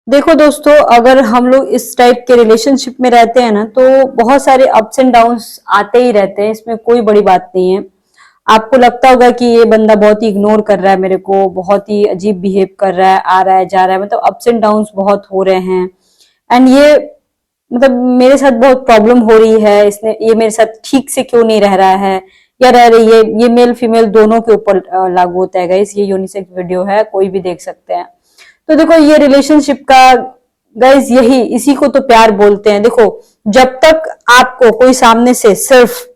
देखो दोस्तों, अगर हम लोग इस टाइप के रिलेशनशिप में रहते हैं ना, तो बहुत सारे अप्स एंड डाउन्स आते ही रहते हैं। इसमें कोई बड़ी बात नहीं है। आपको लगता होगा कि ये बंदा बहुत ही इग्नोर कर रहा है मेरे को, बहुत ही अजीब बिहेव कर रहा है, आ रहा है जा रहा है, मतलब अप्स एंड डाउन्स बहुत हो रहे हैं। एंड ये मतलब मेरे साथ बहुत प्रॉब्लम हो रही है, इसने ये मेरे साथ ठीक से क्यों नहीं रह रहा है या रह रही है। ये मेल फीमेल दोनों के ऊपर लागू होता है गाइस। ये यूनिसेक्स वीडियो है, कोई भी देख सकते हैं। तो देखो, ये रिलेशनशिप का गाइस यही इसी को तो प्यार बोलते हैं। देखो, जब तक आपको कोई सामने से सिर्फ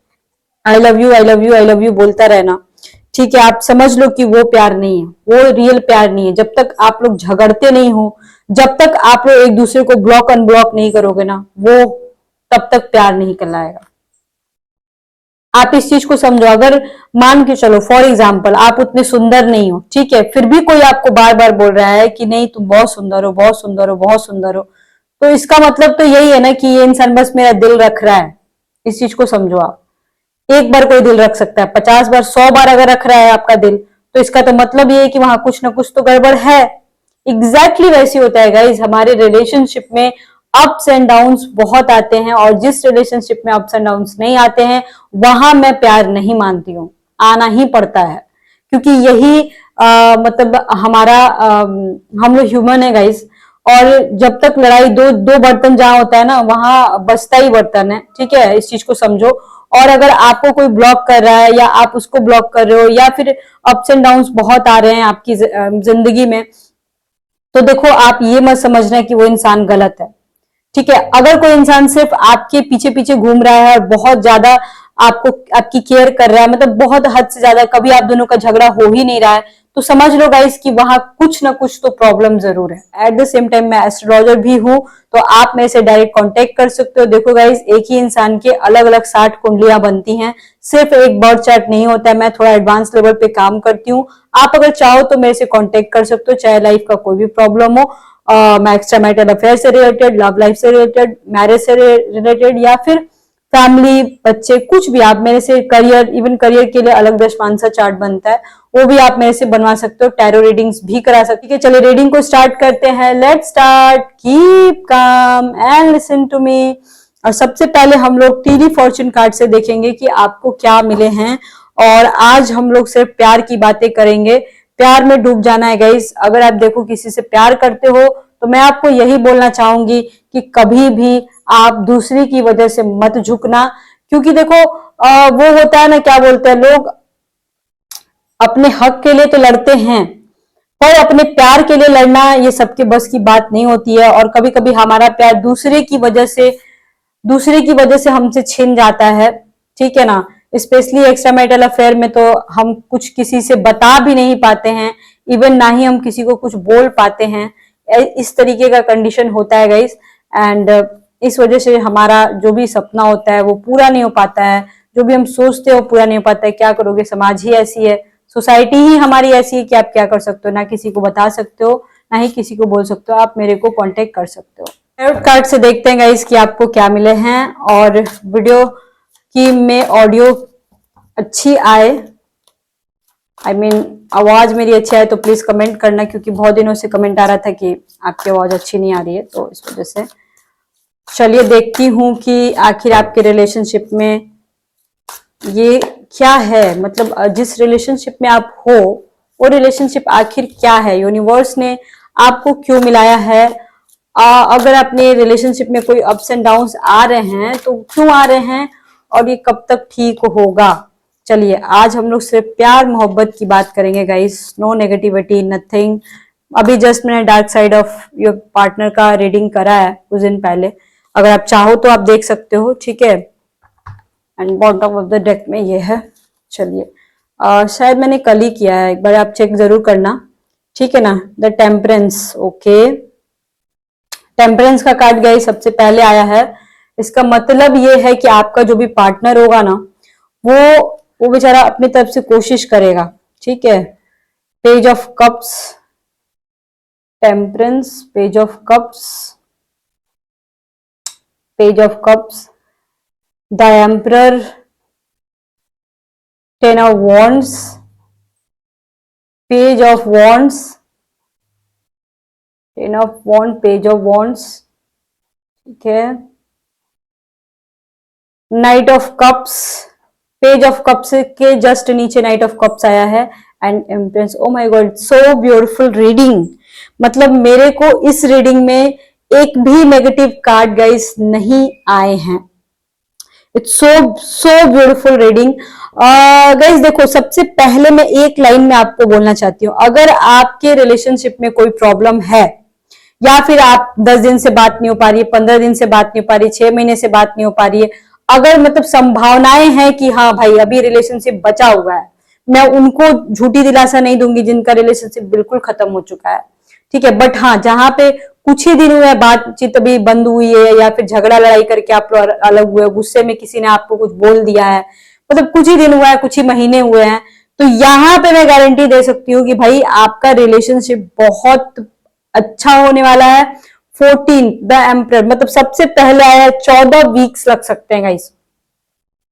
I love you I love you I love you बोलता रहना, ठीक है, आप समझ लो कि वो प्यार नहीं है, वो रियल प्यार नहीं है। जब तक आप लोग झगड़ते नहीं हो, जब तक आप लोग एक दूसरे को ब्लॉक अनब्लॉक नहीं करोगे ना, वो तब तक प्यार नहीं कहलाएगा। आप इस चीज को समझो। अगर मान के चलो फॉर एग्जाम्पल आप उतने सुंदर नहीं हो, ठीक है, फिर भी कोई आपको बार बार बोल रहा है कि नहीं तुम बहुत सुंदर हो, बहुत सुंदर हो, बहुत सुंदर हो, तो इसका मतलब तो यही है ना कि ये इंसान बस मेरा दिल रख रहा है। इस चीज को समझो आप। एक बार कोई दिल रख सकता है, 50 बार 100 बार अगर रख रहा है आपका दिल, तो इसका तो मतलब ये है कि वहां कुछ ना कुछ तो गड़बड़ है। एग्जैक्टली वैसे होता है गाइज हमारे रिलेशनशिप में। अप्स एंड डाउन्स बहुत आते हैं, और जिस रिलेशनशिप में अप्स एंड डाउन्स नहीं आते हैं वहां मैं प्यार नहीं मानती हूँ। आना ही पड़ता है, क्योंकि यही मतलब हमारा हम लोग ह्यूमन है गाइज। और जब तक लड़ाई दो दो बर्तन जहां होता है ना, वहां बचता ही बर्तन है, ठीक है, इस चीज को समझो। और अगर आपको कोई ब्लॉक कर रहा है या आप उसको ब्लॉक कर रहे हो, या फिर अप्स एंड डाउन्स बहुत आ रहे हैं आपकी जिंदगी में, तो देखो आप ये मत समझना कि वो इंसान गलत है। ठीक है, अगर कोई इंसान सिर्फ आपके पीछे पीछे घूम रहा है और बहुत ज्यादा आपको आपकी केयर कर रहा है, मतलब बहुत हद से ज्यादा, कभी आप दोनों का झगड़ा हो ही नहीं रहा है, तो समझ लो गाइस कि वहां कुछ ना कुछ तो प्रॉब्लम जरूर है। एट द सेम टाइम मैं एस्ट्रोलॉजर भी हूं, तो आप मेरे से डायरेक्ट कांटेक्ट कर सकते हो। देखो गाइस, एक ही इंसान के अलग अलग 60 कुंडलियां बनती हैं, सिर्फ एक बर्थ चार्ट नहीं होता है। मैं थोड़ा एडवांस लेवल पे काम करती हूँ। आप अगर चाहो तो मेरे से कांटेक्ट कर सकते हो, चाहे लाइफ का कोई भी प्रॉब्लम हो, एक्स्ट्रा मैरिटल अफेयर से रिलेटेड, लव लाइफ से रिलेटेड, मैरिज से रिलेटेड, या फिर फैमिली, बच्चे, कुछ भी। आप मेरे से करियर, इवन करियर के लिए अलग दशमानसा चार्ट बनता है, वो भी आप मेरे से बनवा सकते हो। टैरो रीडिंग्स भी करा सकते हो। ठीक है, चलिए रीडिंग को स्टार्ट करते हैं। Let's start. Keep calm and listen to me. और सबसे पहले हम लोग टीली फॉर्चून कार्ड से देखेंगे कि आपको क्या मिले हैं। और आज हम लोग सिर्फ प्यार की बातें करेंगे। प्यार में डूब जाना है गाइस। अगर आप देखो किसी से प्यार करते हो, तो मैं आपको यही बोलना चाहूंगी कि कभी भी आप दूसरी की वजह से मत झुकना। क्योंकि देखो वो होता है ना, क्या बोलते हैं लोग, अपने हक के लिए तो लड़ते हैं, पर अपने प्यार के लिए लड़ना ये सबके बस की बात नहीं होती है। और कभी कभी हमारा प्यार दूसरे की वजह से हमसे छिन जाता है। ठीक है ना। स्पेशली एक्स्ट्रा मैरिटल अफेयर में तो हम कुछ किसी से बता भी नहीं पाते हैं, इवन ना ही हम किसी को कुछ बोल पाते हैं। इस तरीके का कंडीशन होता है गाइस। एंड इस वजह से हमारा जो भी सपना होता है वो पूरा नहीं हो पाता है, जो भी हम सोचते हो पूरा नहीं हो पाता है। क्या करोगे, समाज ही ऐसी है, सोसाइटी ही हमारी ऐसी है कि आप क्या कर सकते हो, ना किसी को बता सकते हो, ना ही किसी को बोल सकते हो। आप मेरे को कांटेक्ट कर सकते हो। टैरोट कार्ड से देखते हैं गाइस कि आपको क्या मिले हैं। और वीडियो की में ऑडियो अच्छी आए, आई मीन आवाज मेरी अच्छी आए, तो प्लीज कमेंट करना, क्योंकि बहुत दिनों से कमेंट आ रहा था कि आपकी आवाज अच्छी नहीं आ रही है, तो इस वजह से। चलिए देखती हूँ कि आखिर आपके रिलेशनशिप में ये क्या है, मतलब जिस रिलेशनशिप में आप हो वो रिलेशनशिप आखिर क्या है, यूनिवर्स ने आपको क्यों मिलाया है। अगर अपने रिलेशनशिप में कोई अप्स एंड डाउन्स आ रहे हैं तो क्यों आ रहे हैं, और ये कब तक ठीक होगा। चलिए आज हम लोग सिर्फ प्यार मोहब्बत की बात करेंगे गाइस, नो नेगेटिविटी, नथिंग। अभी जस्ट मैंने dark side of your partner का रीडिंग करा है कुछ दिन पहले, अगर आप चाहो तो आप देख सकते हो। ठीक है, and bottom of the deck में ये है। चलिए शायद मैंने कल ही किया है, एक बार आप चेक जरूर करना। ठीक है ना। द टेम्परेंस, ओके, टेम्परेंस का कार्ड गई सबसे पहले आया है। इसका मतलब ये है कि आपका जो भी पार्टनर होगा ना, वो वो बेचारा अपनी तरफ से कोशिश करेगा। ठीक है। Page of cups, temperance, page of cups, page of cups, the emperor, ten of wands, page of wands, ten of wand, page of wands, ठीक है, knight of cups, page of cups के जस्ट नीचे knight of cups आया है, and empress. Oh my god, so beautiful reading. मतलब मेरे को इस रीडिंग में एक भी नेगेटिव कार्ड गाइस नहीं आए हैं। It's so beautiful reading. Guys देखो, सबसे पहले मैं एक लाइन में आपको बोलना चाहती हूँ, अगर आपके रिलेशनशिप में कोई प्रॉब्लम है, या फिर आप 10 दिन से बात नहीं हो पा रही है, 15 दिन से बात नहीं हो पा रही है, 6 महीने से बात नहीं हो पा रही है, अगर मतलब संभावनाएं हैं कि हाँ भाई अभी रिलेशनशिप बचा हुआ है, मैं उनको झूठी दिलासा नहीं दूंगी जिनका रिलेशनशिप बिल्कुल खत्म हो चुका है, ठीक है। बट हाँ, जहां पे कुछ ही दिन हुए, बातचीत अभी बंद हुई है, या फिर झगड़ा लड़ाई करके आप लोग अलग हुए, गुस्से में किसी ने आपको कुछ बोल दिया है, मतलब कुछ ही दिन हुआ है, कुछ ही महीने हुए हैं, तो यहाँ पे मैं गारंटी दे सकती हूँ कि भाई आपका रिलेशनशिप बहुत अच्छा होने वाला है। 14 द एम्परर, मतलब सबसे पहले आया 14 वीक्स लग सकते हैं गाइस,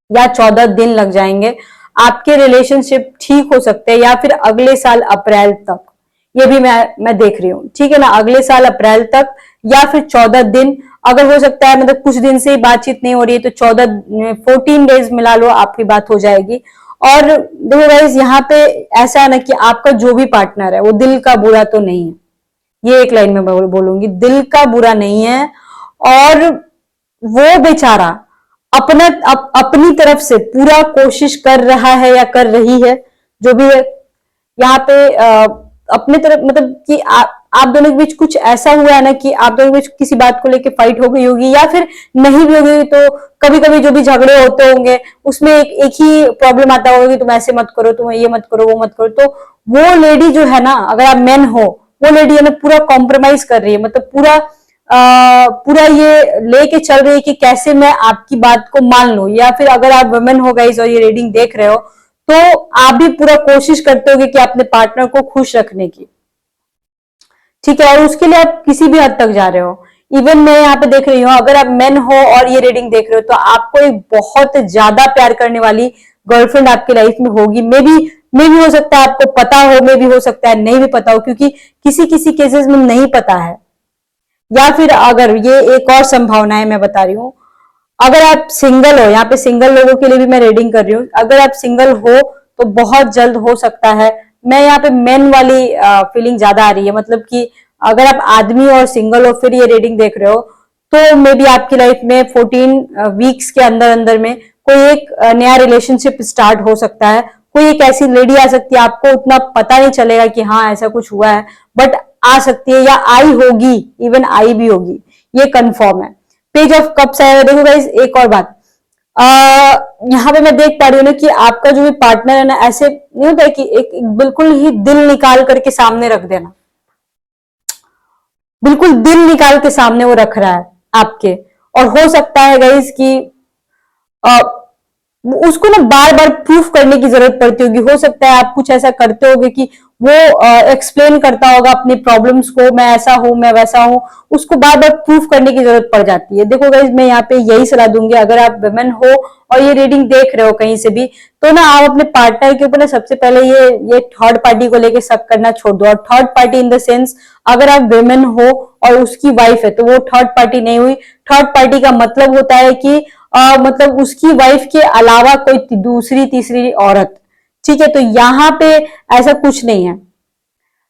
या 14 दिन लग जाएंगे, आपके रिलेशनशिप ठीक हो सकते हैं, या फिर अगले साल अप्रैल तक, ये भी मैं देख रही हूँ, ठीक है ना, अगले साल अप्रैल तक, या फिर 14 दिन अगर हो सकता है, मतलब कुछ दिन से ही बातचीत नहीं हो रही है तो 14 डेज मिला लो, आपकी बात हो जाएगी। और देखो गाइस, यहाँ पे ऐसा है ना कि आपका जो भी पार्टनर है वो दिल का बुरा तो नहीं है, ये एक लाइन में बोलूंगी, दिल का बुरा नहीं है, और वो बेचारा अपनी तरफ से पूरा कोशिश कर रहा है या कर रही है, जो भी है यहाँ पे अपने तरफ, मतलब कि आप दोनों के बीच कुछ ऐसा हुआ है ना कि आप दोनों के बीच किसी बात को लेके फाइट हो गई होगी, या फिर नहीं भी होगी, तो कभी कभी जो भी झगड़े होते होंगे उसमें एक ही प्रॉब्लम आता होगा कि तुम ऐसे मत करो, तुम ये मत करो, वो मत करो, तो वो लेडी जो है ना, अगर आप मैन हो, वो लेडी है ना पूरा कॉम्प्रोमाइज कर रही है, मतलब पूरा ये लेके चल रही है कि कैसे मैं आपकी बात को मान लूं, या फिर अगर आप वुमेन हो गाइस और ये रीडिंग देख रहे हो, तो आप भी पूरा कोशिश करते होगे कि अपने पार्टनर को खुश रखने की, ठीक है, और उसके लिए आप किसी भी हद तक जा रहे हो। इवन मैं यहाँ पे देख रही हूँ, अगर आप मेन हो और ये रीडिंग देख रहे हो, तो आपको एक बहुत ज्यादा प्यार करने वाली गर्लफ्रेंड आपकी लाइफ में होगी। मे भी हो सकता है आपको पता हो, मे भी हो सकता है नहीं भी पता हो, क्योंकि किसी किसी केसेस में नहीं पता है, या फिर अगर ये एक और संभावना है मैं बता रही हूँ, अगर आप सिंगल हो, यहाँ पे सिंगल लोगों के लिए भी मैं रीडिंग कर रही हूँ, अगर आप सिंगल हो तो बहुत जल्द हो सकता है, मैं यहाँ पे मेन वाली फीलिंग ज्यादा आ रही है, मतलब कि अगर आप आदमी और सिंगल हो फिर ये रीडिंग देख रहे हो, तो मे बी आपकी लाइफ में 14 वीक्स के अंदर अंदर में कोई एक नया रिलेशनशिप स्टार्ट हो सकता है, कोई एक ऐसी लेडी आ सकती है, आपको उतना पता नहीं चलेगा कि हाँ ऐसा कुछ हुआ है, बट आ सकती है, या आई होगी, इवन आई भी होगी, ये कंफर्म है। पेज ऑफ कप्स आया। देखो गाइस, एक और बात, यहाँ पे मैं देख पा रही हूँ ना कि आपका जो भी पार्टनर है ना, ऐसे नहीं होता है कि एक बिल्कुल ही दिल निकाल करके सामने रख देना, बिल्कुल दिल निकाल के सामने वो रख रहा है आपके, और हो सकता है गाइस कि उसको ना बार बार प्रूफ करने की जरूरत पड़ती होगी, हो सकता है आप कुछ ऐसा करते होगे कि वो एक्सप्लेन करता होगा अपनी प्रॉब्लम्स को, मैं ऐसा हूं, मैं वैसा हूं, उसको बार बार प्रूफ करने की जरूरत पड़ जाती है। देखो गाइस, मैं यहाँ पे यही सलाह दूंगी, अगर आप वुमेन हो और ये रीडिंग देख रहे हो कहीं से भी, तो ना आप अपने पार्टनर के ऊपर ना सबसे पहले ये थर्ड पार्टी को लेके शक करना छोड़ दो, और third party in the sense, अगर आप वुमेन हो और उसकी वाइफ है तो वो थर्ड पार्टी नहीं हुई। थर्ड पार्टी का मतलब होता है कि मतलब उसकी वाइफ के अलावा कोई दूसरी तीसरी औरत, ठीक है, तो यहाँ पे ऐसा कुछ नहीं है,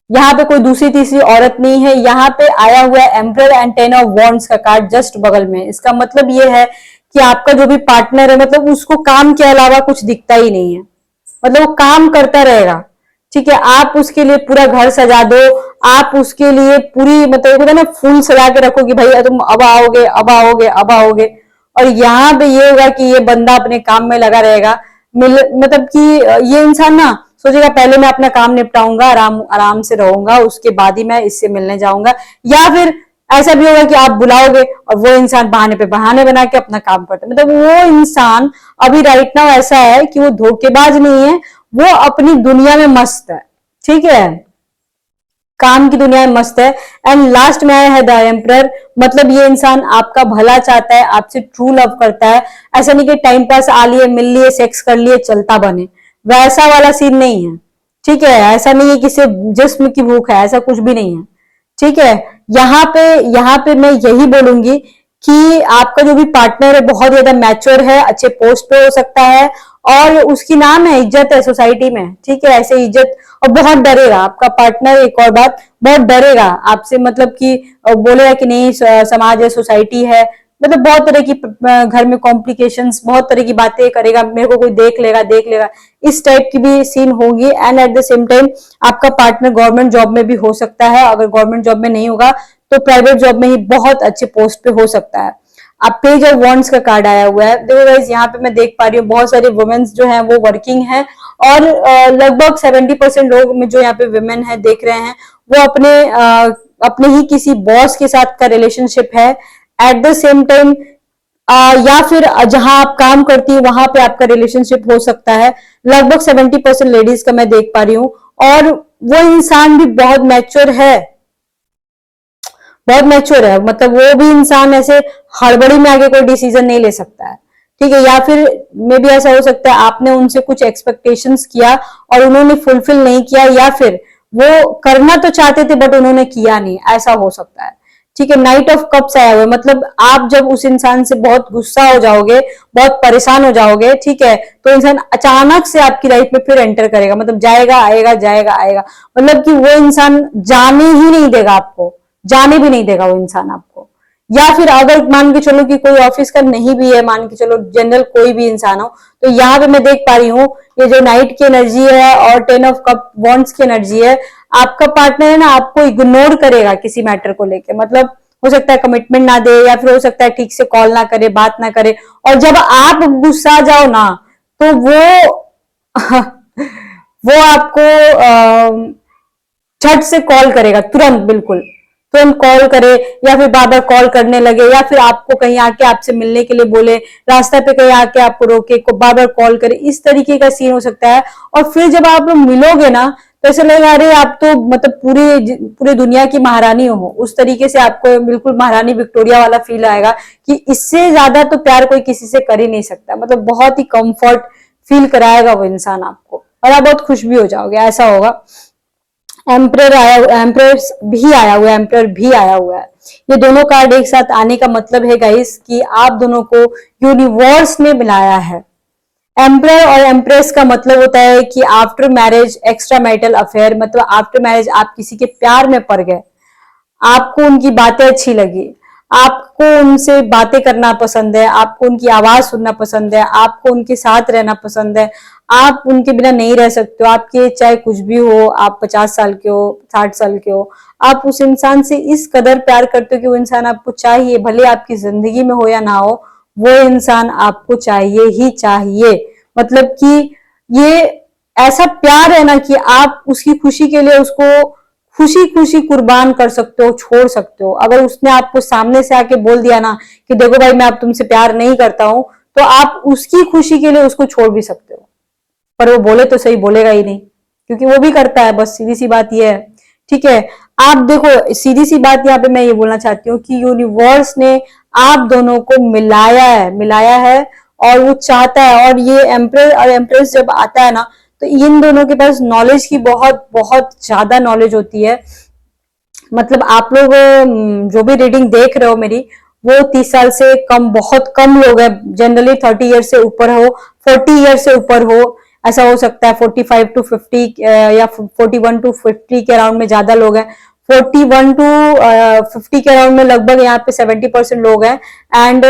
यहाँ पे कोई दूसरी तीसरी औरत नहीं है, यहाँ पे आया हुआ है एम्परर एंड 10 ऑफ वॉन्ड्स का कार्ड जस्ट बगल में। इसका मतलब ये है कि आपका जो भी पार्टनर है, मतलब उसको काम के अलावा कुछ दिखता ही नहीं है, मतलब वो काम करता रहेगा, ठीक है, आप उसके लिए पूरा घर सजा दो, आप उसके लिए पूरी मतलब ना फूल सजा के रखो कि भाई तुम अब आओगे, अब आओगे, अब आओगे, और यहाँ पे ये होगा कि ये बंदा अपने काम में लगा रहेगा, मतलब कि ये इंसान ना सोचेगा पहले मैं अपना काम निपटाऊंगा, आराम आराम से रहूंगा, उसके बाद ही मैं इससे मिलने जाऊंगा, या फिर ऐसा भी होगा कि आप बुलाओगे और वो इंसान बहाने पे बहाने बना के अपना काम करता है, मतलब वो इंसान अभी राइट नाउ ऐसा है कि वो धोखेबाज नहीं है, वो अपनी दुनिया में मस्त है, ठीक है, काम की दुनिया में मस्त है। एंड लास्ट में आया है द एम्परर, मतलब ये इंसान आपका भला चाहता है, आपसे ट्रू लव करता है, ऐसा नहीं कि टाइम पास आ लिए, मिल लिए, सेक्स कर लिए, चलता बने, वैसा वाला सीन नहीं है, ठीक है, ऐसा नहीं है कि सिर्फ जिस्म की भूख है, ऐसा कुछ भी नहीं है, ठीक है, यहाँ पे मैं यही बोलूंगी कि आपका जो भी पार्टनर है बहुत ज्यादा मैच्योर है, अच्छे पोस्ट पे हो सकता है और उसकी नाम है, इज्जत है सोसाइटी में, ठीक है, ऐसे इज्जत। और बहुत डरेगा आपका पार्टनर, एक और बात, बहुत डरेगा आपसे, मतलब कि बोलेगा कि नहीं समाज है, सोसाइटी है, मतलब बहुत तरह की घर में कॉम्प्लिकेशंस, बहुत तरह की बातें करेगा, मेरे को कोई देख लेगा, इस टाइप की भी सीन होगी। And at the same time आपका पार्टनर गवर्नमेंट जॉब में भी हो सकता है, अगर गवर्नमेंट जॉब में नहीं होगा तो प्राइवेट जॉब में ही बहुत अच्छे पोस्ट पे हो सकता है। अब पेज ऑफ वॉन्ड्स का कार्ड आया हुआ है, देखो गाइस यहाँ पे मैं देख पा रही हूँ बहुत सारे वुमेन्स जो हैं वो वर्किंग हैं और लगभग 70% लोग में जो यहाँ पे वुमेन है देख रहे हैं वो अपने ही किसी बॉस के साथ का रिलेशनशिप है। एट द सेम टाइम या फिर जहां आप काम करती है वहां पे आपका रिलेशनशिप हो सकता है। लगभग 70% लेडीज का मैं देख पा रही हूँ और वो इंसान भी बहुत मैच्योर है, बहुत मैच्योर है, मतलब वो भी इंसान ऐसे हड़बड़ी में आगे कोई डिसीजन नहीं ले सकता है, ठीक है। या फिर मे भी ऐसा हो सकता है आपने उनसे कुछ एक्सपेक्टेशंस किया और उन्होंने फुलफिल नहीं किया, या फिर वो करना तो चाहते थे बट उन्होंने किया नहीं, ऐसा हो सकता है, ठीक है। नाइट ऑफ कप्स आया हुआ है, मतलब आप जब उस इंसान से बहुत गुस्सा हो जाओगे, बहुत परेशान हो जाओगे, ठीक है, तो इंसान अचानक से आपकी लाइफ में फिर एंटर करेगा, मतलब जाएगा आएगा जाएगा आएगा, मतलब कि वो इंसान जाने ही नहीं देगा आपको, जाने भी नहीं देगा वो इंसान आपको। या फिर अगर मान के चलो कि कोई ऑफिस का नहीं भी है, मान के चलो जनरल कोई भी इंसान हो, तो यहाँ पे मैं देख पा रही हूँ ये जो नाइट की एनर्जी है और 10 ऑफ कप वॉन्ड्स की एनर्जी है, आपका पार्टनर है ना आपको इग्नोर करेगा किसी मैटर को लेके, मतलब हो सकता है कमिटमेंट ना दे, या फिर हो सकता है ठीक से कॉल ना करे, बात ना करे, और जब आप गुस्सा जाओ ना तो वो वो आपको झट से कॉल करेगा, तुरंत, बिल्कुल तुरंत कॉल करे, या फिर बार बार कॉल करने लगे, या फिर आपको कहीं आके आपसे मिलने के लिए बोले, रास्ते पे कहीं आके आपको रोके, को बार बार कॉल करे, इस तरीके का सीन हो सकता है। और फिर जब आप मिलोगे ना तो ऐसा लगेगा अरे आप तो मतलब पूरी दुनिया की महारानी हो, उस तरीके से आपको बिल्कुल महारानी विक्टोरिया वाला फील आएगा कि इससे ज्यादा तो प्यार कोई किसी से कर ही नहीं सकता, मतलब बहुत ही कंफर्ट फील कराएगा वो इंसान आपको और आप बहुत खुश भी हो जाओगे, ऐसा होगा। एम्प्रर भी आया हुआ है, एम्प्रर भी आया हुआ है। ये दोनों कार्ड एक साथ आने का मतलब है गाइस कि आप दोनों को यूनिवर्स ने मिलाया है। एम्प्रर और एम्प्रेस का मतलब होता है कि after marriage extra marital affair, मतलब आफ्टर मैरिज आप किसी के प्यार में पड़ गए, आपको उनकी बातें अच्छी लगी, आपको उनसे बातें करना पसंद है, आपको उनकी आवाज सुनना पसंद है, आपको उनके साथ रहना पसंद है, आप उनके बिना नहीं रह सकते हो, आपके चाहे कुछ भी हो, आप 50 साल के हो, 60 साल के हो, आप उस इंसान से इस कदर प्यार करते हो कि वो इंसान आपको चाहिए, भले आपकी जिंदगी में हो या ना हो, वो इंसान आपको चाहिए ही चाहिए। मतलब कि ये ऐसा प्यार है ना कि आप उसकी खुशी के लिए उसको खुशी खुशी कुर्बान कर सकते हो, छोड़ सकते हो। अगर उसने आपको सामने से आके बोल दिया ना कि देखो भाई मैं अब तुमसे प्यार नहीं करता हूं, तो आप उसकी खुशी के लिए उसको छोड़ भी सकते हो, पर वो बोले तो सही, बोलेगा ही नहीं क्योंकि वो भी करता है, बस सीधी सी बात ये है, ठीक है। आप देखो सीधी सी बात यहाँ पे मैं ये बोलना चाहती हूँ कि यूनिवर्स ने आप दोनों को मिलाया है और वो चाहता है, और ये एम्प्रेस और एम्प्रेस जब आता है ना तो इन दोनों के पास नॉलेज की बहुत बहुत ज्यादा नॉलेज होती है। मतलब आप लोग जो भी रीडिंग देख रहे हो मेरी, वो 30 साल से कम, बहुत कम लोग हैं, जनरली 30 ईयर से ऊपर हो, 40 ईयर से ऊपर हो, ऐसा हो सकता है 45 to 50 या 41 to 50 के अराउंड में ज्यादा लोग हैं, 41 to 50 के अराउंड में लगभग यहाँ पे 70% लोग हैं, एंड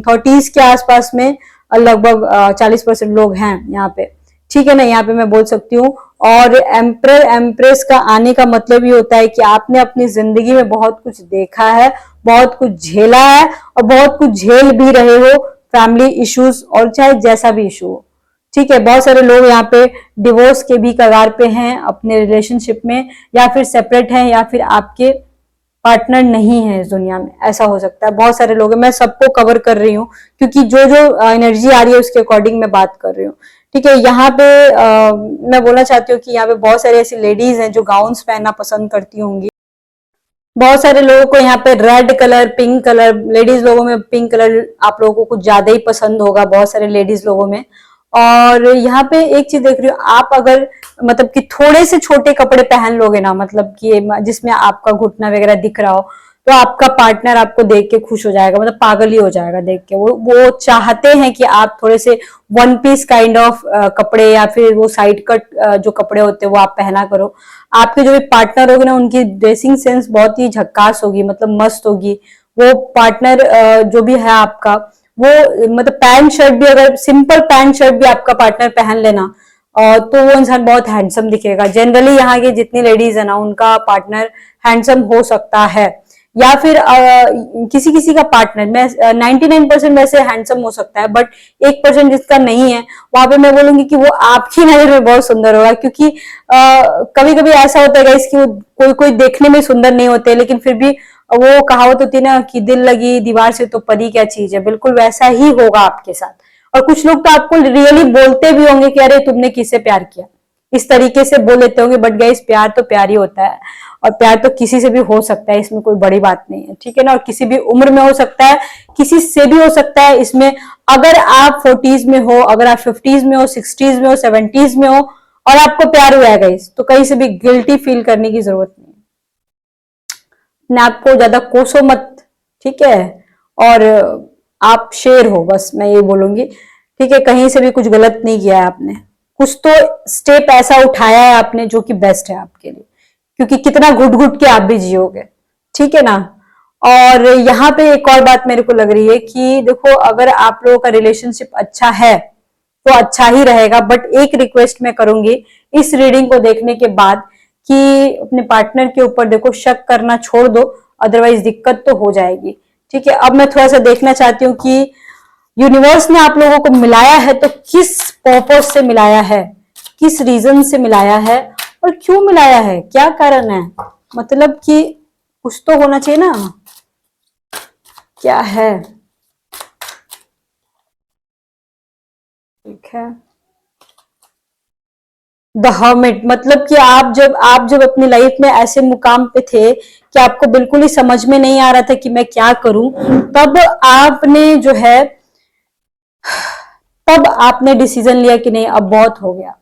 30s के आसपास में लगभग 40% लोग हैं यहाँ पे, ठीक है ना, यहाँ पे मैं बोल सकती हूँ। और एम्प्रर एम्प्रेस का आने का मतलब ये होता है कि आपने अपनी जिंदगी में बहुत कुछ देखा है, बहुत कुछ झेला है और बहुत कुछ झेल भी रहे हो, फैमिली इश्यूज और चाहे जैसा भी इशू हो, ठीक है। बहुत सारे लोग यहाँ पे डिवोर्स के भी कगार पे हैं अपने रिलेशनशिप में, या फिर सेपरेट हैं, या फिर आपके पार्टनर नहीं है इस दुनिया में, ऐसा हो सकता है। बहुत सारे लोग हैं, मैं सबको कवर कर रही हूँ क्योंकि जो जो एनर्जी आ रही है उसके अकॉर्डिंग मैं बात कर रही हूँ, ठीक है। यहाँ पे मैं बोलना चाहती हूँ कि यहाँ पे बहुत सारी ऐसी लेडीज हैं जो गाउन्स पहनना पसंद करती होंगी। बहुत सारे लोगों को यहाँ पे red colour, pink colour, ladies लोगों में पिंक कलर आप लोगों को कुछ ज्यादा ही पसंद होगा, बहुत सारे लेडीज लोगों में। और यहाँ पे एक चीज देख रही हो, आप अगर मतलब कि थोड़े से छोटे कपड़े पहन लोगे ना, मतलब कि जिसमें आपका घुटना वगैरह दिख रहा हो, तो आपका पार्टनर आपको देख के खुश हो जाएगा, मतलब पागल ही हो जाएगा देख के। वो चाहते हैं कि आप थोड़े से वन पीस काइंड ऑफ कपड़े या फिर वो साइड कट जो कपड़े होते हैं वो आप पहना करो। आपके जो भी पार्टनर होगे ना, उनकी ड्रेसिंग सेंस बहुत ही झक्कास होगी, मतलब मस्त होगी। वो पार्टनर जो भी है आपका, वो मतलब पैंट शर्ट भी, अगर सिंपल पैंट शर्ट भी आपका पार्टनर पहन लेना तो वो इंसान बहुत हैंडसम दिखेगा। जनरली यहाँ की जितनी लेडीज है ना, उनका पार्टनर हैंडसम हो सकता है, या फिर किसी किसी का पार्टनर, मैं 99% वैसे हैंडसम हो सकता है, बट 1% जिसका नहीं है, वहां पे मैं बोलूंगी कि वो आपकी नजर में बहुत सुंदर होगा। क्योंकि कभी कभी ऐसा होता है गाइस कि वो कोई कोई देखने में सुंदर नहीं होते, लेकिन फिर भी वो कहावत होती है ना कि दिल लगी दीवार से तो परी क्या चीज है, बिल्कुल वैसा ही होगा आपके साथ। और कुछ लोग तो आपको रियली बोलते भी होंगे कि अरे तुमने किससे प्यार किया, इस तरीके से बोल लेते होंगे। बट गाइस, प्यार तो प्यार ही होता है, और प्यार तो किसी से भी हो सकता है, इसमें कोई बड़ी बात नहीं है, ठीक है ना। और किसी भी उम्र में हो सकता है, किसी से भी हो सकता है इसमें। अगर आप 40s में हो, अगर आप 50s में हो, 60s में हो, 70s में हो, और आपको प्यार हुआ है गाइस, तो कहीं से भी गिल्टी फील करने की जरूरत नहीं है। अपने आप को ज्यादा कोसो मत, ठीक है। और आप शेर हो, बस मैं ये बोलूंगी, ठीक है। कहीं से भी कुछ गलत नहीं किया है आपने, कुछ तो स्टेप ऐसा उठाया है आपने जो कि बेस्ट है आपके लिए, क्योंकि कितना घुट घुट के आप भी जियोगे, ठीक है ना। और यहाँ पे एक और बात मेरे को लग रही है कि देखो, अगर आप लोगों का रिलेशनशिप अच्छा है तो अच्छा ही रहेगा, बट एक रिक्वेस्ट मैं करूंगी इस रीडिंग को देखने के बाद, कि अपने पार्टनर के ऊपर देखो शक करना छोड़ दो, अदरवाइज दिक्कत तो हो जाएगी, ठीक है। अब मैं थोड़ा सा देखना चाहती हूँ कि यूनिवर्स ने आप लोगों को मिलाया है तो किस पर्पस से मिलाया है, किस रीजन से मिलाया है, और क्यों मिलाया है, क्या कारण है। मतलब कि कुछ तो होना चाहिए ना, क्या है। ठीक है, द हर्मिट, मतलब कि आप जब अपनी लाइफ में ऐसे मुकाम पे थे कि आपको बिल्कुल ही समझ में नहीं आ रहा था कि मैं क्या करूं, तब आपने जो है, तब आपने डिसीजन लिया कि नहीं अब बहुत हो गया,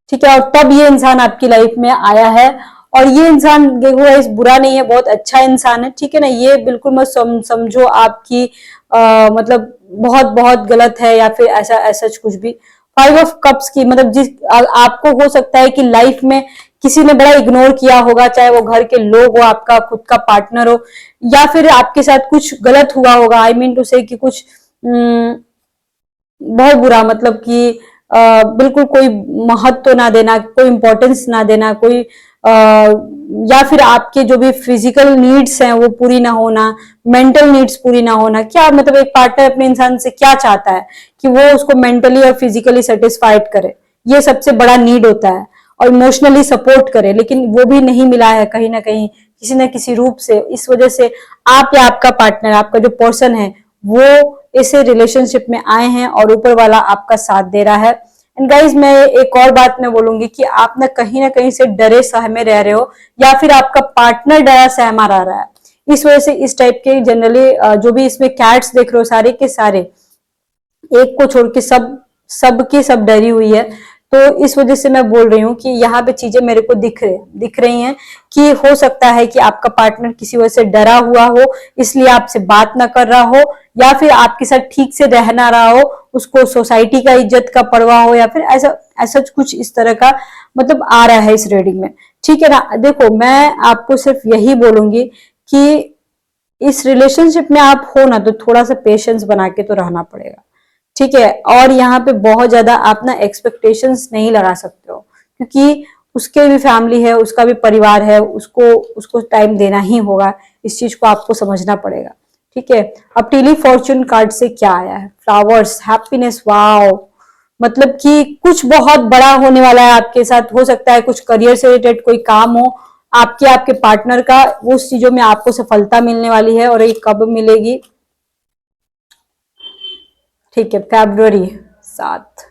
ठीक है। और तब ये इंसान आपकी लाइफ में आया है, और ये इंसान देखो इस बुरा नहीं है, बहुत अच्छा इंसान है, ठीक है ना। ये बिल्कुल मत समझो आपकी मतलब बहुत बहुत गलत है, या फिर ऐसा ऐसा कुछ भी। 5 ऑफ कप्स की मतलब आपको हो सकता है कि लाइफ में किसी ने बड़ा इग्नोर किया होगा, चाहे वो घर के लोग हो, आपका खुद का पार्टनर हो, या फिर आपके साथ कुछ गलत हुआ होगा। आई मीन टू से कि कुछ बहुत बुरा, मतलब कि बिल्कुल कोई महत्व ना देना, कोई इंपॉर्टेंस ना देना, कोई या फिर आपके जो भी फिजिकल नीड्स हैं वो पूरी ना होना, मेंटल नीड्स पूरी ना होना। क्या मतलब एक पार्टनर अपने इंसान से क्या चाहता है कि वो उसको मेंटली और फिजिकली सेटिस्फाइड करे, ये सबसे बड़ा नीड होता है, और इमोशनली सपोर्ट करे, लेकिन वो भी नहीं मिला है कहीं ना कहीं, किसी न किसी रूप से। इस वजह से आप या आपका पार्टनर, आपका जो पर्सन है, वो ऐसे रिलेशनशिप में आए हैं, और ऊपर वाला आपका साथ दे रहा है। एंड गाइज, मैं एक और बात मैं बोलूंगी कि आप ना कहीं से डरे सहमे रह रहे हो, या फिर आपका पार्टनर डरा सहमा रहा है। इस वजह से इस टाइप के जनरली जो भी इसमें कैट्स देख रहे हो, सारे के सारे, एक को छोड़ के सब की सब डरी हुई है। तो इस वजह से मैं बोल रही हूँ कि यहाँ पे चीजें मेरे को दिख रही हैं कि हो सकता है कि आपका पार्टनर किसी वजह से डरा हुआ हो, इसलिए आपसे बात ना कर रहा हो, या फिर आपके साथ ठीक से रह ना रहा हो, उसको सोसाइटी का इज्जत का परवाह हो, या फिर ऐसा ऐसा कुछ इस तरह का मतलब आ रहा है इस रीडिंग में, ठीक है ना। देखो, मैं आपको सिर्फ यही बोलूंगी कि इस रिलेशनशिप में आप हो ना, तो थोड़ा सा पेशेंस बना के तो रहना पड़ेगा, ठीक है। और यहाँ पे बहुत ज्यादा आप ना एक्सपेक्टेशंस नहीं लगा सकते हो, क्योंकि उसके भी फैमिली है, उसका भी परिवार है, उसको उसको टाइम देना ही होगा। इस चीज को आपको समझना पड़ेगा, ठीक है। अब टीली फॉर्चून कार्ड से क्या आया है, फ्लावर्स, हैप्पीनेस, वाओ। मतलब कि कुछ बहुत बड़ा होने वाला है आपके साथ, हो सकता है कुछ करियर से रिलेटेड कोई काम हो आपके आपके पार्टनर का, उस चीजों में आपको सफलता मिलने वाली है। और ये कब मिलेगी, ठीक है, February 7।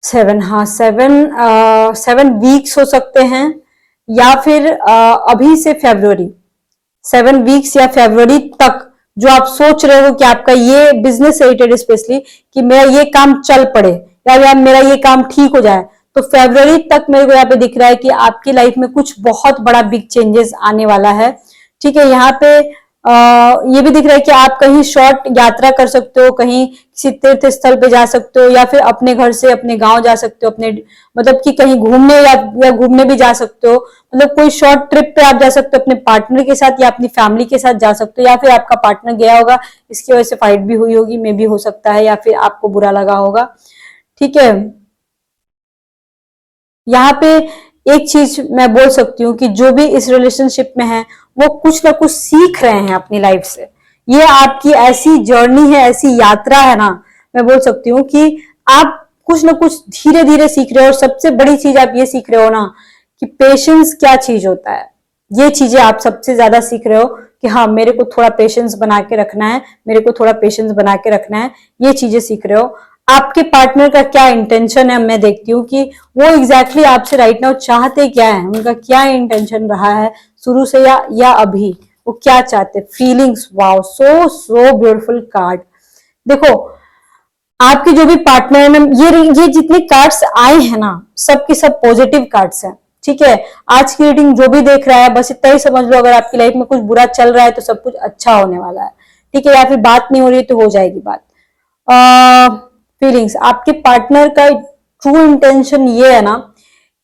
7, हाँ, 7 वीक्स हो सकते हैं, या फिर अभी से फरवरी, 7 वीक्स या फरवरी तक जो आप सोच रहे हो कि आपका ये बिजनेस रिलेटेड स्पेशली कि मेरा ये काम चल पड़े या मेरा ये काम ठीक हो जाए, तो फरवरी तक मेरे को यहाँ पे दिख रहा है कि आपकी लाइफ में कुछ बहुत बड़ा बिग चेंजेस आने वाला है। ठीक है, यहाँ पे ये भी दिख रहा है कि आप कहीं शॉर्ट यात्रा कर सकते हो, कहीं किसी तीर्थ स्थल पे जा सकते हो, या फिर अपने घर से अपने गांव जा सकते हो, अपने मतलब कि कहीं घूमने या घूमने भी जा सकते हो। मतलब कोई शॉर्ट ट्रिप पे आप जा सकते हो अपने पार्टनर के साथ या अपनी फैमिली के साथ जा सकते हो, या फिर आपका पार्टनर गया होगा, इसकी वजह से फाइट भी हुई होगी, मे भी हो सकता है, या फिर आपको बुरा लगा होगा। ठीक है, यहाँ पे एक चीज मैं बोल सकती हूँ कि जो भी इस रिलेशनशिप में है वो कुछ ना कुछ सीख रहे हैं अपनी लाइफ से। ये आपकी ऐसी जर्नी है, ऐसी यात्रा है ना, मैं बोल सकती हूँ कि आप कुछ ना कुछ धीरे धीरे सीख रहे हो। और सबसे बड़ी चीज आप ये सीख रहे हो ना कि पेशेंस क्या चीज होता है। ये चीजें आप सबसे ज्यादा सीख रहे हो कि हाँ, मेरे को थोड़ा पेशेंस बना के रखना है, मेरे को थोड़ा पेशेंस बना के रखना है, ये चीजें सीख रहे हो। आपके पार्टनर का क्या इंटेंशन है, मैं देखती हूँ कि वो एग्जैक्टली आपसे राइट नाउ चाहते क्या है, उनका क्या इंटेंशन रहा है शुरू से या अभी, वो क्या चाहते। फीलिंग्स, वाओ, सो सो ब्यूटीफुल कार्ड। देखो, आपके जो भी पार्टनर है ना, ये जितने कार्ड्स आए हैं ना, सब के सब पॉजिटिव कार्ड्स हैं। ठीक है, आज की रीडिंग जो भी देख रहा है बस इतना ही समझ लो, अगर आपकी लाइफ में कुछ बुरा चल रहा है तो सब कुछ अच्छा होने वाला है। ठीक है, या फिर बात नहीं हो रही है तो हो जाएगी बात। फीलिंग्स, आपके पार्टनर का ट्रू इंटेंशन ये है ना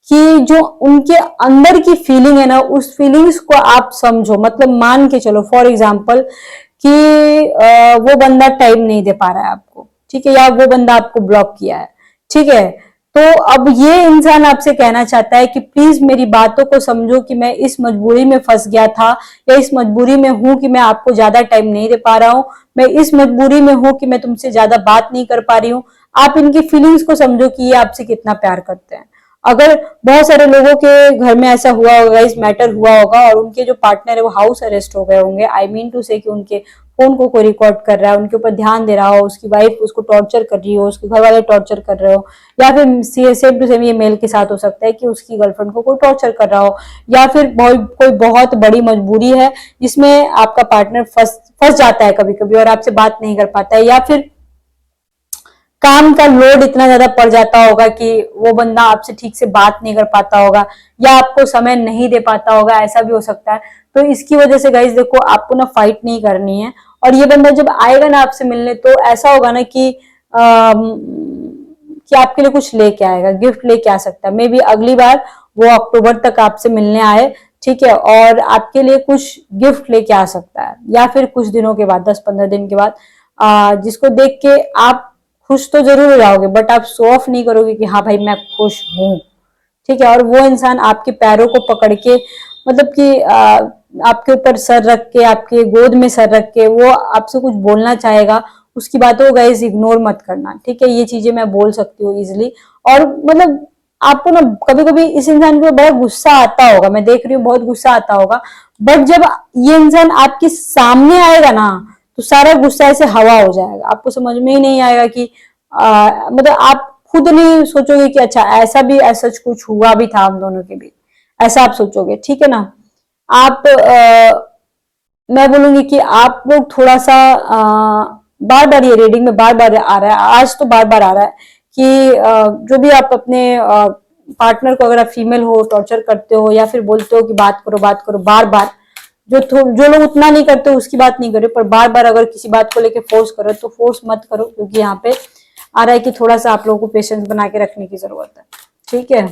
कि जो उनके अंदर की फीलिंग है ना, उस फीलिंग्स को आप समझो। मतलब मान के चलो फॉर एग्जाम्पल कि वो बंदा टाइम नहीं दे पा रहा है आपको, ठीक है, या वो बंदा आपको ब्लॉक किया है। ठीक है, तो अब ये इंसान आपसे कहना चाहता है कि प्लीज मेरी बातों को समझो कि मैं इस मजबूरी में फंस गया था, या इस मजबूरी में हूं कि मैं आपको ज्यादा टाइम नहीं दे पा रहा हूं, मैं इस मजबूरी में हूं कि मैं तुमसे ज्यादा बात नहीं कर पा रही हूँ। आप इनकी फीलिंग्स को समझो कि ये आपसे कितना प्यार करते हैं। अगर बहुत सारे लोगों के घर में ऐसा हुआ होगा, इस मैटर हुआ होगा, और उनके जो पार्टनर है वो हाउस अरेस्ट हो गए होंगे, आई मीन टू से कि उनके फोन को कोई रिकॉर्ड कर रहा है, उनके ऊपर ध्यान दे रहा हो, उसकी वाइफ उसको टॉर्चर कर रही हो, उसके घर वाले टॉर्चर कर रहे हो, या फिर सेम टू सेम ये मेल के साथ हो सकता है कि उसकी गर्लफ्रेंड को कोई टॉर्चर कर रहा हो, या फिर कोई बहुत बड़ी मजबूरी है जिसमें आपका पार्टनर फंस फंस जाता है कभी कभी और आपसे बात नहीं कर पाता है, या फिर काम का लोड इतना ज्यादा पड़ जाता होगा कि वो बंदा आपसे ठीक से बात नहीं कर पाता होगा, या आपको समय नहीं दे पाता होगा, ऐसा भी हो सकता है। तो इसकी वजह से गाइस देखो, आपको ना फाइट नहीं करनी है। और ये बंदा जब आएगा ना आपसे मिलने, तो ऐसा होगा ना कि आपके लिए कुछ लेके आएगा, गिफ्ट लेके आ सकता है। मे बी अगली बार वो अक्टूबर तक आपसे मिलने आए, ठीक है, और आपके लिए कुछ गिफ्ट लेके आ सकता है, या फिर कुछ दिनों के बाद, 10-15 दिन के बाद, जिसको देख के आप खुश तो जरूर हो जाओगे, बट आप शो ऑफ नहीं करोगे कि हाँ भाई मैं खुश हूं। ठीक है, और वो इंसान आपके पैरों को पकड़ के, मतलब कि आपके ऊपर सर रख के, आपके गोद में सर रख के वो आपसे कुछ बोलना चाहेगा, उसकी बातों को गाइस इग्नोर मत करना। ठीक है, ये चीजें मैं बोल सकती हूँ इजिली। और मतलब आपको ना कभी कभी इस इंसान को बड़ा गुस्सा आता होगा, मैं देख रही हूँ बहुत गुस्सा आता होगा, बट जब ये इंसान आपके सामने आएगा ना, तो सारा गुस्सा ऐसे हवा हो जाएगा, आपको समझ में ही नहीं आएगा कि मतलब आप खुद नहीं सोचोगे कि अच्छा ऐसा भी ऐसा कुछ हुआ भी था हम दोनों के बीच, ऐसा आप सोचोगे। ठीक है ना, आप मैं बोलूंगी कि आप लोग थोड़ा सा बार बार, ये रीडिंग में बार बार आ रहा है, आज तो बार बार आ रहा है कि जो भी आप अपने पार्टनर को, अगर आप फीमेल हो, टॉर्चर करते हो या फिर बोलते हो कि बात करो बार बार, जो लोग उतना नहीं करते उसकी बात नहीं करे, पर बार बार अगर किसी बात को लेके फोर्स करो तो फोर्स मत करो, क्योंकि यहाँ पे आ रहा है कि थोड़ा सा आप लोगों को पेशेंस बना के रखने की जरूरत है। ठीक है,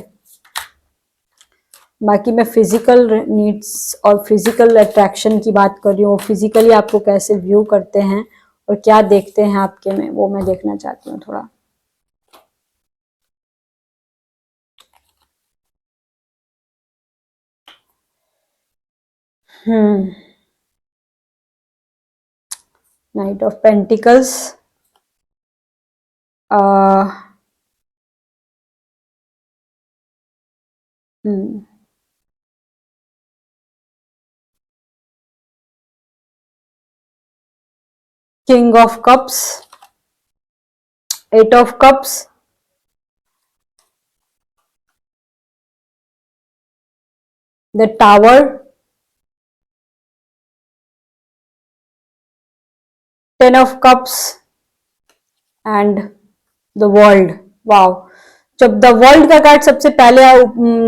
बाकी मैं फिजिकल नीड्स और फिजिकल अट्रैक्शन की बात कर रही हूँ, फिजिकली आपको कैसे व्यू करते हैं और क्या देखते हैं आपके में, वो मैं देखना चाहती हूँ थोड़ा। Hmm, knight of pentacles, king of cups, 8 of cups, the tower, 10 of cups and the world. Wow, जब द वर्ल्ड का कार्ड सबसे पहले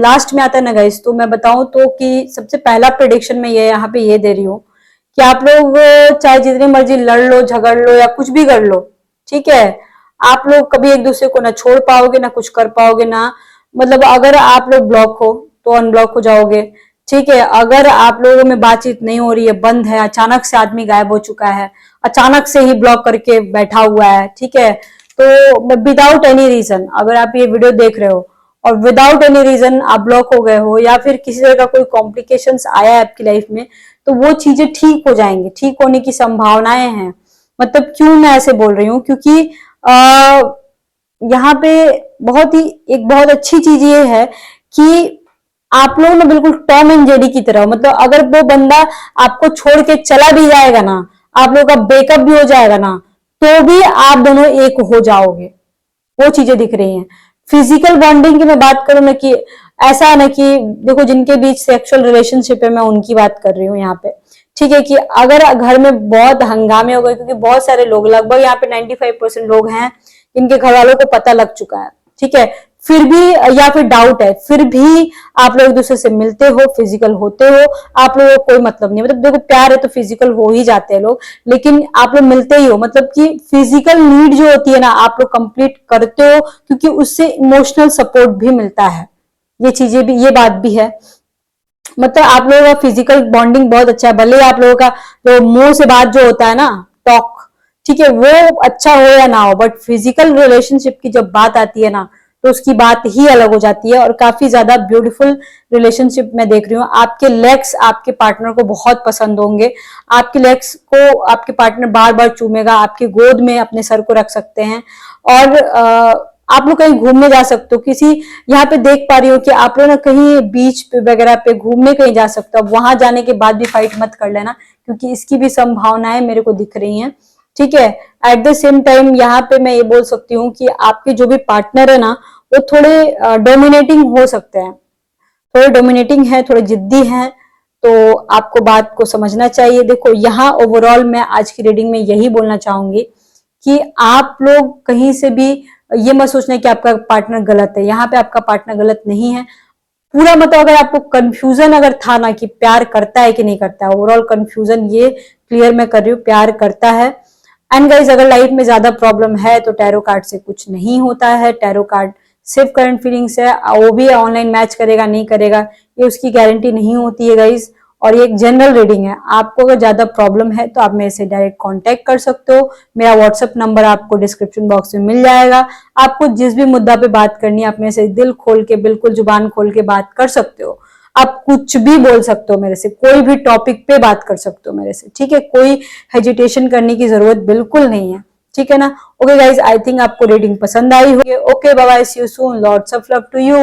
लास्ट में आता है ना गाइस, तो मैं बताऊं तो कि सबसे पहला प्रेडिक्शन मैं ये यहाँ पे ये दे रही हूँ कि आप लोग चाहे जितनी मर्जी लड़ लो, झगड़ लो या कुछ भी कर लो, ठीक है, आप लोग कभी एक दूसरे को ना छोड़ पाओगे ना कुछ कर पाओगे ना, मतलब अगर आप लोग ब्लॉक हो तो अनब्लॉक हो जाओगे, ठीक है, अगर आप लोगों में बातचीत नहीं हो रही है, बंद है, अचानक से आदमी गायब हो चुका है, अचानक से ही ब्लॉक करके बैठा हुआ है, ठीक है, तो विदाउट एनी रीजन अगर आप ये वीडियो देख रहे हो और विदाउट एनी रीजन आप ब्लॉक हो गए हो या फिर किसी तरह का कोई कॉम्प्लिकेशंस आया है आपकी लाइफ में, तो वो चीजें ठीक हो जाएंगी, ठीक होने की संभावनाएं हैं। मतलब क्यों मैं ऐसे बोल रही हूँ, क्योंकि यहाँ पे बहुत अच्छी चीज ये है कि आप लोग ना बिल्कुल टॉम एंड जेरी की तरह, मतलब अगर वो बंदा आपको छोड़ के चला भी जाएगा ना, आप लोग का ब्रेकअप भी हो जाएगा ना, तो भी आप दोनों एक हो जाओगे, वो चीजें दिख रही हैं। फिजिकल बॉन्डिंग की मैं बात करूं ना, कि ऐसा है ना कि देखो जिनके बीच सेक्सुअल रिलेशनशिप है, मैं उनकी बात कर रही हूँ यहाँ पे, ठीक है, कि अगर घर में बहुत हंगामे हो गए, क्योंकि बहुत सारे लोग, लगभग यहाँ पे 95% लोग हैं जिनके घर वालों को पता लग चुका है, ठीक है, फिर भी या फिर डाउट है, फिर भी आप लोग एक दूसरे से मिलते हो, फिजिकल होते हो, आप लोगों को कोई मतलब नहीं, मतलब देखो प्यार है तो फिजिकल हो ही जाते हैं लोग, लेकिन आप लोग मिलते ही हो, मतलब कि फिजिकल नीड जो होती है ना आप लोग कंप्लीट करते हो, क्योंकि उससे इमोशनल सपोर्ट भी मिलता है, ये चीजें भी, ये बात भी है। मतलब आप लोगों का फिजिकल बॉन्डिंग बहुत अच्छा है, भले आप लोगों का जो मुंह से बात जो होता है ना, टॉक, ठीक है, वो अच्छा हो या ना हो, बट फिजिकल रिलेशनशिप की जब बात आती है ना, तो उसकी बात ही अलग हो जाती है, और काफी ज्यादा ब्यूटीफुल रिलेशनशिप मैं देख रही हूँ। आपके लेग्स आपके पार्टनर को बहुत पसंद होंगे, आपके लेग्स को आपके पार्टनर बार बार चूमेगा, आपकी गोद में अपने सर को रख सकते हैं, और आप लोग कहीं घूमने जा सकते हो, किसी यहाँ पे देख पा रही हो कि आप लोग ना कहीं बीच पे वगैरह पे घूमने कहीं जा सकते हो, वहां जाने के बाद भी फाइट मत कर लेना, क्योंकि इसकी भी संभावनाएं मेरे को दिख रही हैं, ठीक है। एट द सेम टाइम यहाँ पे मैं ये बोल सकती हूँ कि आपके जो भी पार्टनर है ना, वो थोड़े डोमिनेटिंग हो सकते हैं, थोड़े डोमिनेटिंग है, थोड़े जिद्दी हैं, तो आपको बात को समझना चाहिए। देखो यहाँ ओवरऑल मैं आज की रीडिंग में यही बोलना चाहूंगी कि आप लोग कहीं से भी ये मत सोचना कि आपका पार्टनर गलत है, यहाँ पे आपका पार्टनर गलत नहीं है पूरा। मतलब अगर आपको कंफ्यूजन अगर था ना कि प्यार करता है कि नहीं करता है, ओवरऑल कंफ्यूजन ये क्लियर मैं कर रही हूँ, प्यार करता है। एंड गाइज अगर लाइफ में ज्यादा प्रॉब्लम है तो टैरो कार्ड से कुछ नहीं होता है, टैरो कार्ड सिर्फ करंट फीलिंग्स है, वो भी ऑनलाइन मैच करेगा नहीं करेगा ये उसकी गारंटी नहीं होती है गाइज, और ये एक जनरल रीडिंग है। आपको अगर ज्यादा प्रॉब्लम है तो आप मेरे से डायरेक्ट कांटेक्ट कर सकते हो, मेरा व्हाट्सएप नंबर आपको डिस्क्रिप्शन बॉक्स में मिल जाएगा। आपको जिस भी मुद्दा पे बात करनी है आप मेरे से दिल खोल के, बिल्कुल जुबान खोल के बात कर सकते हो, आप कुछ भी बोल सकते हो मेरे से, कोई भी टॉपिक पे बात कर सकते हो मेरे से, ठीक है, कोई हेजिटेशन करने की जरूरत बिल्कुल नहीं है, ठीक है ना। ओके गाइज, आई थिंक आपको रीडिंग पसंद आई होगी। Okay bye bye, see you soon, lots of love to you.